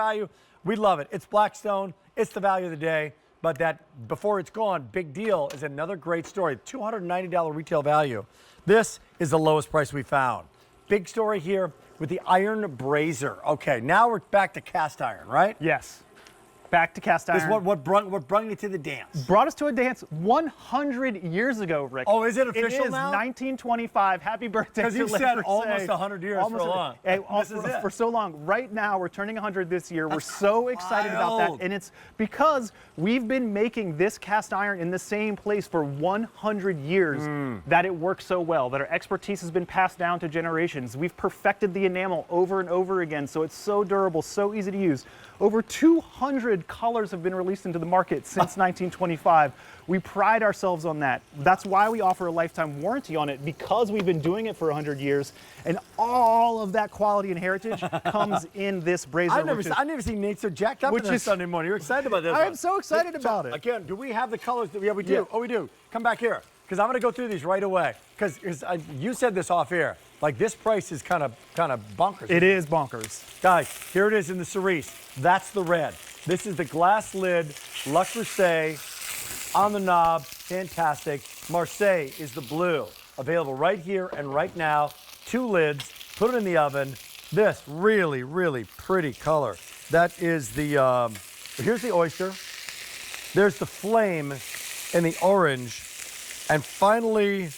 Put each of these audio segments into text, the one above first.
value. We love it. It's Blackstone. It's the value of the day. But that, before it's gone, big deal is another great story. $290 retail value. This is the lowest price we found. Big story here with the iron brazier. Okay, now we're back to cast iron, right? Yes. Back to cast iron. This is what brought you to the dance. Brought us to a dance 100 years ago, Rick. Oh, is it official now? It is 1925. Happy birthday to Because you said almost 100 years for long. For so long. Right now, we're turning 100 this year. We're so excited about that. And it's because we've been making this cast iron in the same place for 100 years that it works so well, that our expertise has been passed down to generations. We've perfected the enamel over and over again, so it's so durable, so easy to use. Over 200 colors have been released into the market since 1925. We pride ourselves on that. That's why we offer a lifetime warranty on it, because we've been doing it for 100 years, and all of that quality and heritage comes in this brazier. I've never seen Nate so jacked up on Sunday morning. You're excited about this? I am so excited about it. Again, do we have the colors? Yeah, we do. Yeah. Oh, we do. Come back here, because I'm going to go through these right away. Because you said this off air. Like, this price is kind of bonkers. It is bonkers. Guys, here it is in the cerise. That's the red. This is the glass lid, Le Creuset, on the knob, fantastic. Marseille is the blue. Available right here and right now. 2 lids, put it in the oven. This really, really pretty color. That is the, here's the oyster. There's the flame in the orange. And finally,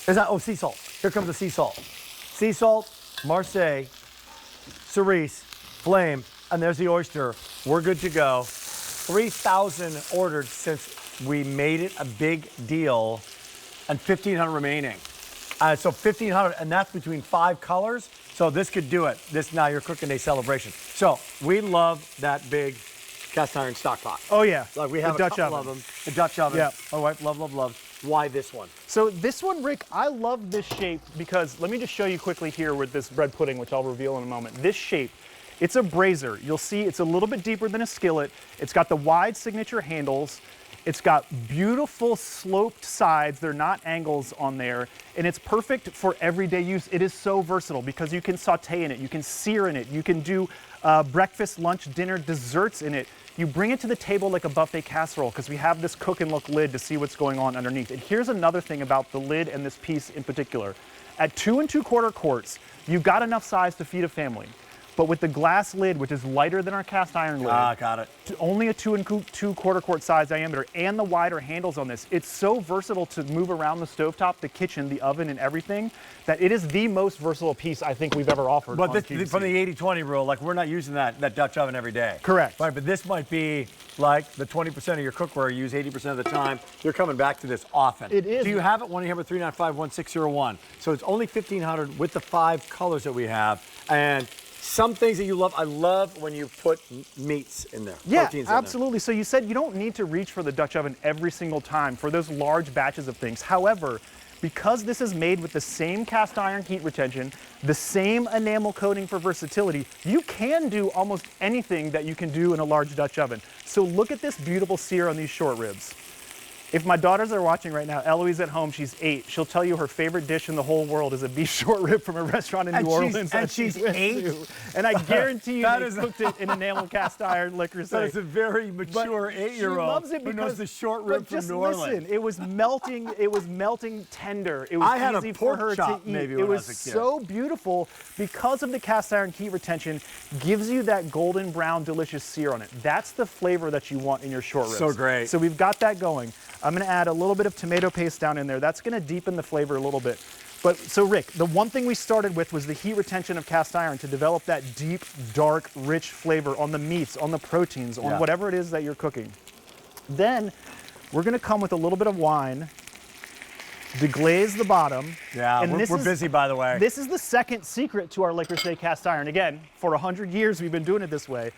sea salt. Here comes the sea salt. Sea salt, Marseille, cerise, flame, and there's the oyster. We're good to go. 3,000 ordered since we made it a big deal, and 1,500 remaining. So 1,500, and that's between 5 colors. So this could do it. This now your cooking day celebration. So we love that big cast iron stock pot. Oh yeah, like we have the a Dutch couple oven. of them. The Dutch oven. Yeah. Oh, I love. Why this one? So this one, Rick, I love this shape because, let me just show you quickly here with this bread pudding, which I'll reveal in a moment. This shape, it's a brazier. You'll see it's a little bit deeper than a skillet. It's got the wide signature handles. It's got beautiful sloped sides. They're not angles on there. And it's perfect for everyday use. It is so versatile because you can saute in it. You can sear in it. You can do breakfast, lunch, dinner, desserts in it. You bring it to the table like a buffet casserole because we have this cook and look lid to see what's going on underneath. And here's another thing about the lid and this piece in particular. At 2 2/4 quarts, you've got enough size to feed a family. But with the glass lid, which is lighter than our cast iron lid, got it. Only a 2 2/4 quart size diameter and the wider handles on this, it's so versatile to move around the stovetop, the kitchen, the oven, and everything, that it is the most versatile piece I think we've ever offered. But this, from the 80-20 rule, like we're not using that Dutch oven every day. Correct. Right, but this might be like the 20% of your cookware you use 80% of the time. You're coming back to this often. It is. Do you have it? 1-800-395-1601. So it's only 1,500 with the 5 colors that we have. And some things that you love, I love when you put meats in there. Yeah, absolutely. So you said you don't need to reach for the Dutch oven every single time for those large batches of things. However, because this is made with the same cast iron heat retention, the same enamel coating for versatility, you can do almost anything that you can do in a large Dutch oven. So look at this beautiful sear on these short ribs. If my daughters are watching right now, Eloise at home, she's 8. She'll tell you her favorite dish in the whole world is a beef short rib from a restaurant in New Orleans. And she's 8? And I guarantee you they cooked it in enamel cast iron Le Creuset. That is a very mature 8-year-old she loves it who knows the short rib from New Orleans. Listen, it was melting tender. It was I had easy a for pork her chop to eat. maybe It when was I was a kid. so beautiful because of the cast iron heat retention, gives you that golden brown delicious sear on it. That's the flavor that you want in your short ribs. So great. So we've got that going. I'm going to add a little bit of tomato paste down in there. That's going to deepen the flavor a little bit. But so Rick, the one thing we started with was the heat retention of cast iron to develop that deep, dark, rich flavor on the meats, on the proteins, on whatever it is that you're cooking. Then we're going to come with a little bit of wine, deglaze the bottom. Yeah, and we're busy, by the way. This is the second secret to our Le Creuset cast iron. Again, for 100 years we've been doing it this way.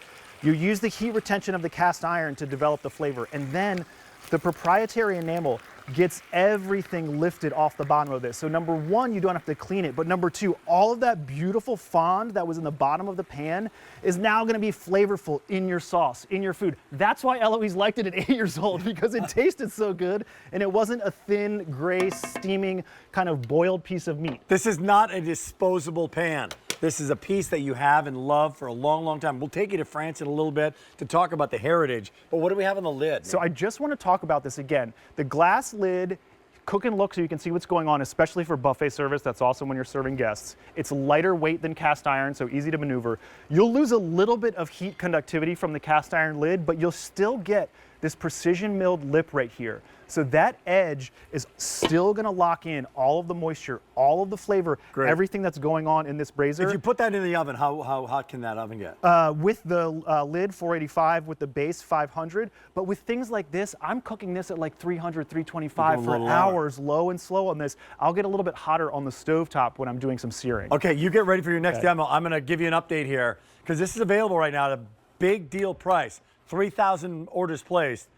You use the heat retention of the cast iron to develop the flavor, and then the proprietary enamel gets everything lifted off the bottom of this. So number 1, you don't have to clean it, but number 2, all of that beautiful fond that was in the bottom of the pan is now gonna be flavorful in your sauce, in your food. That's why Eloise liked it at 8 years old, because it tasted so good and it wasn't a thin, gray, steaming, kind of boiled piece of meat. This is not a disposable pan. This is a piece that you have and love for a long, long time. We'll take you to France in a little bit to talk about the heritage, but what do we have on the lid? So I just want to talk about this again. The glass lid, cook and look so you can see what's going on, especially for buffet service. That's awesome when you're serving guests. It's lighter weight than cast iron, so easy to maneuver. You'll lose a little bit of heat conductivity from the cast iron lid, but you'll still get this precision milled lip right here. So that edge is still gonna lock in all of the moisture, all of the flavor, everything that's going on in this brazier. If you put that in the oven, how hot can that oven get? With the lid 485, with the base 500, but with things like this, I'm cooking this at like 300, 325 for hours, low and slow on this. I'll get a little bit hotter on the stovetop when I'm doing some searing. Okay, you get ready for your next demo. I'm gonna give you an update here, because this is available right now at a big deal price, 3,000 orders placed.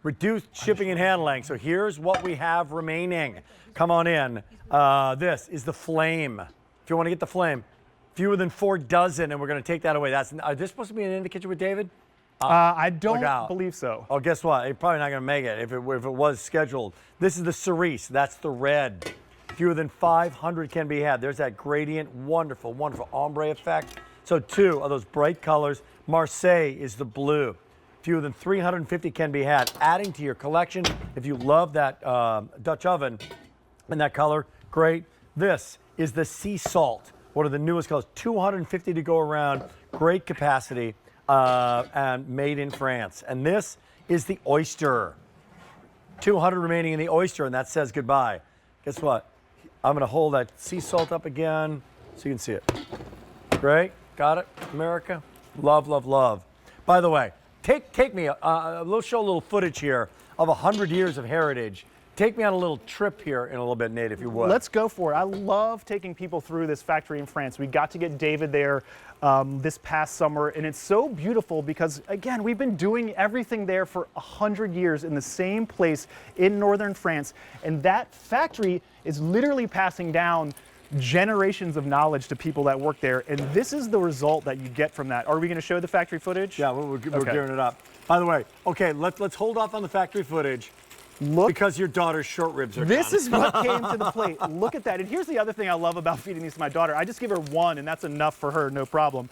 Reduced shipping and handling. So here's what we have remaining. Come on in. This is the flame. If you want to get the flame, fewer than 4 dozen, and we're going to take that away. Are this supposed to be in the kitchen with David? I don't believe so. Oh, guess what? You're probably not going to make it if it was scheduled. This is the cerise. That's the red. Fewer than 500 can be had. There's that gradient. Wonderful, wonderful ombre effect. So 2 of those bright colors. Marseille is the blue. Fewer than 350 can be had. Adding to your collection, if you love that Dutch oven and that color, great. This is the sea salt, one of the newest colors, 250 to go around, great capacity, and made in France. And this is the oyster, 200 remaining in the oyster, and that says goodbye. Guess what? I'm gonna hold that sea salt up again so you can see it. Great, got it, America? Love, love, love. By the way, Take me, we'll show a little footage here of 100 years of heritage. Take me on a little trip here in a little bit, Nate, if you would. Let's go for it. I love taking people through this factory in France. We got to get David there this past summer, and it's so beautiful because, again, we've been doing everything there for 100 years in the same place in northern France, and that factory is literally passing down generations of knowledge to people that work there, and this is the result that you get from that. Are we going to show the factory footage? Yeah, we're gearing it up. By the way, okay, let's hold off on the factory footage. Look, because your daughter's short ribs are this gone. is what came to the plate. Look at that. And here's the other thing I love about feeding these to my daughter. I just give her 1, and that's enough for her, no problem.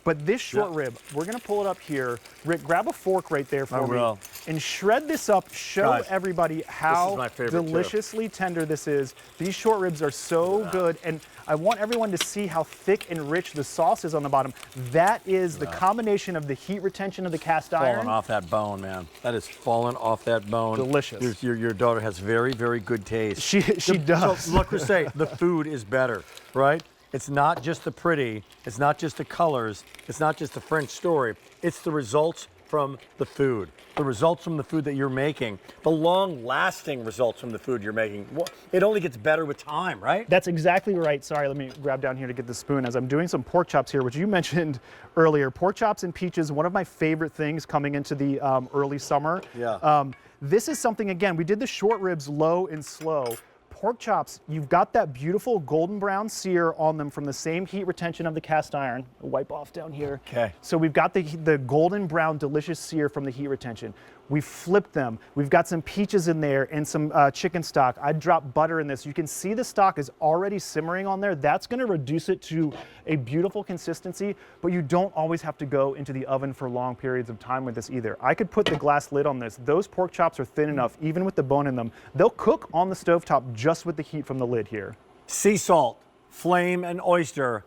But this short rib, we're gonna pull it up here. Rick, grab a fork right there for me. And shred this up, show everybody how deliciously tender this is. These short ribs are so good, and I want everyone to see how thick and rich the sauce is on the bottom. That is the combination of the heat retention of the cast iron. Falling off that bone, man. That is falling off that bone. Delicious. Your daughter has very, very good taste. She does. So, look, Creuset, the food is better, right? It's not just the pretty, it's not just the colors, it's not just the French story, it's the results from the food. The results from the food that you're making, the long-lasting results from the food you're making. It only gets better with time, right? That's exactly right. Sorry, let me grab down here to get the spoon as I'm doing some pork chops here, which you mentioned earlier. Pork chops and peaches, one of my favorite things coming into the early summer. Yeah. This is something, again, we did the short ribs low and slow. Pork chops, you've got that beautiful golden brown sear on them from the same heat retention of the cast iron. I'll wipe off down here. Okay. So we've got the golden brown delicious sear from the heat retention. We've flipped them. We've got some peaches in there and some chicken stock. I dropped butter in this. You can see the stock is already simmering on there. That's gonna reduce it to a beautiful consistency, but you don't always have to go into the oven for long periods of time with this either. I could put the glass lid on this. Those pork chops are thin enough, even with the bone in them. They'll cook on the stovetop just with the heat from the lid here. Sea salt, flame, and oyster,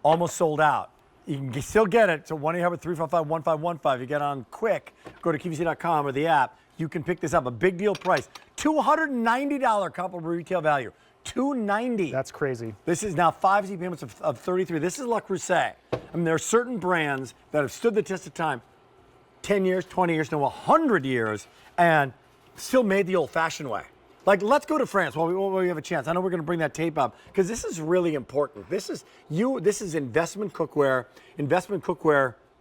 almost sold out. You can still get it. So 1-800-355-1515. You get on quick, go to QVC.com or the app. You can pick this up. A big deal price. $290 comparable retail value. $290. That's crazy. This is now 5 easy payments of $33. This is Le Creuset. I mean, there are certain brands that have stood the test of time. 10 years, 20 years, no, 100 years, and still made the old-fashioned way. Like, let's go to France while we have a chance. I know we're going to bring that tape up because this is really important. This is investment cookware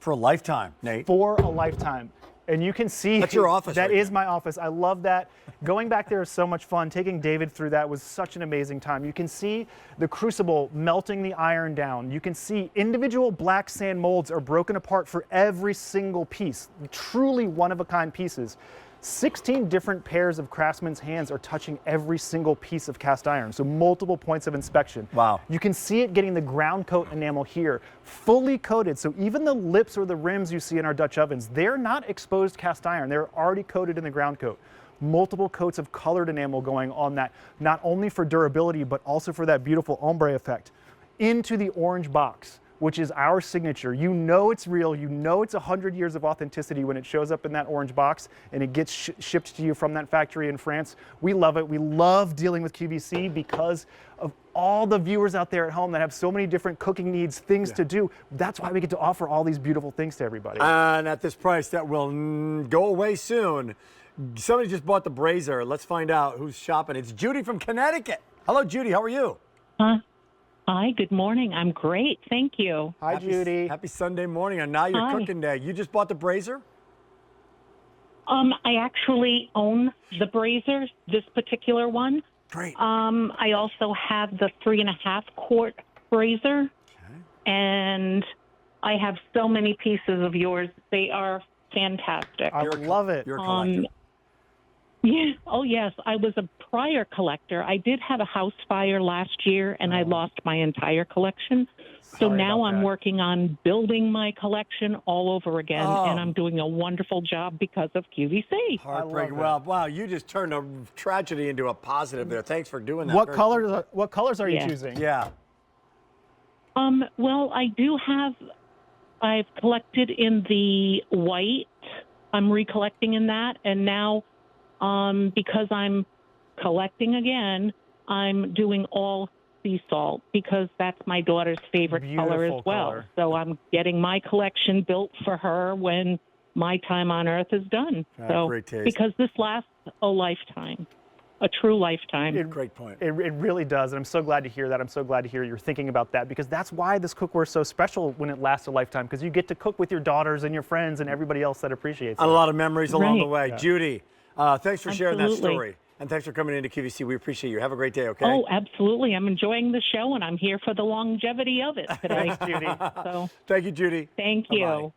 for a lifetime, Nate. For a lifetime. And you can see that's your office. That is my office. I love that. Going back there is so much fun. Taking David through that was such an amazing time. You can see the crucible melting the iron down. You can see individual black sand molds are broken apart for every single piece. Truly one-of-a-kind pieces. 16 different pairs of craftsmen's hands are touching every single piece of cast iron, so multiple points of inspection. Wow. You can see it getting the ground coat enamel here, fully coated, so even the lips or the rims you see in our Dutch ovens, they're not exposed cast iron, they're already coated in the ground coat. Multiple coats of colored enamel going on that, not only for durability, but also for that beautiful ombre effect. Into the orange box, which is our signature. You know it's real, you know it's 100 years of authenticity when it shows up in that orange box and it gets shipped to you from that factory in France. We love it. We love dealing with QVC because of all the viewers out there at home that have so many different cooking needs, things to do. That's why we get to offer all these beautiful things to everybody. And at this price, that will go away soon. Somebody just bought the Braiser. Let's find out who's shopping. It's Judy from Connecticut. Hello, Judy. How are you? Hi, good morning. I'm great. Thank you. Hi, Judy. Happy Sunday morning on Now You're Hi. Cooking Day. You just bought the Braiser? I actually own the Braiser, this particular one. Great. I also have the 3.5 quart Braiser, and I have so many pieces of yours. They are fantastic. I love it. You're a collector. Yeah. Oh, yes. I was a prior collector. I did have a house fire last year, and I lost my entire collection. So Sorry now about I'm that. working on building my collection all over again, and I'm doing a wonderful job because of QVC. Heartbreaking. I love Wow, you just turned a tragedy into a positive there. Thanks for doing that. What Very colors are you Yeah. choosing? Yeah. Well, I've collected in the white. I'm recollecting in that, and now because I'm collecting again, I'm doing all sea salt because that's my daughter's favorite color Beautiful as well. color. So I'm getting my collection built for her when my time on Earth is done. So great taste. because this lasts a lifetime, a true lifetime. Great point. It really does, and I'm so glad to hear that. I'm so glad to hear you're thinking about that because that's why this cookware is so special when it lasts a lifetime because you get to cook with your daughters and your friends and everybody else that appreciates it. A lot of memories along the way. Right. Judy, thanks for sharing that Absolutely. story. And thanks for coming into QVC. We appreciate you. Have a great day, okay? Oh, absolutely. I'm enjoying the show, and I'm here for the longevity of it today. Thanks, Judy. So Thank you, Judy. thank you.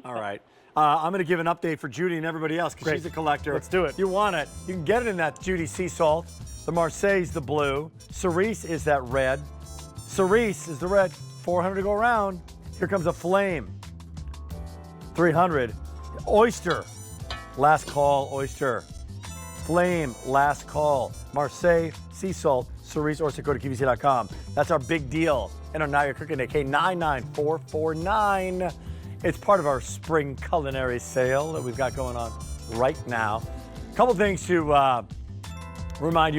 Bye-bye. All right. I'm going to give an update for Judy and everybody else because Great. she's a collector. Let's do it. You want it. You can get it in that Judy sea salt. The Marseille's the blue. Cerise is that red. Cerise is the red. 400 to go around. Here comes a flame. 300. Oyster. Last call, oyster. Flame, last call. Marseille, sea salt, cerise, or go to QVC.com. That's our big deal in our Now You're Cooking Day. K99449. It's part of our spring culinary sale that we've got going on right now. A couple things to remind you of.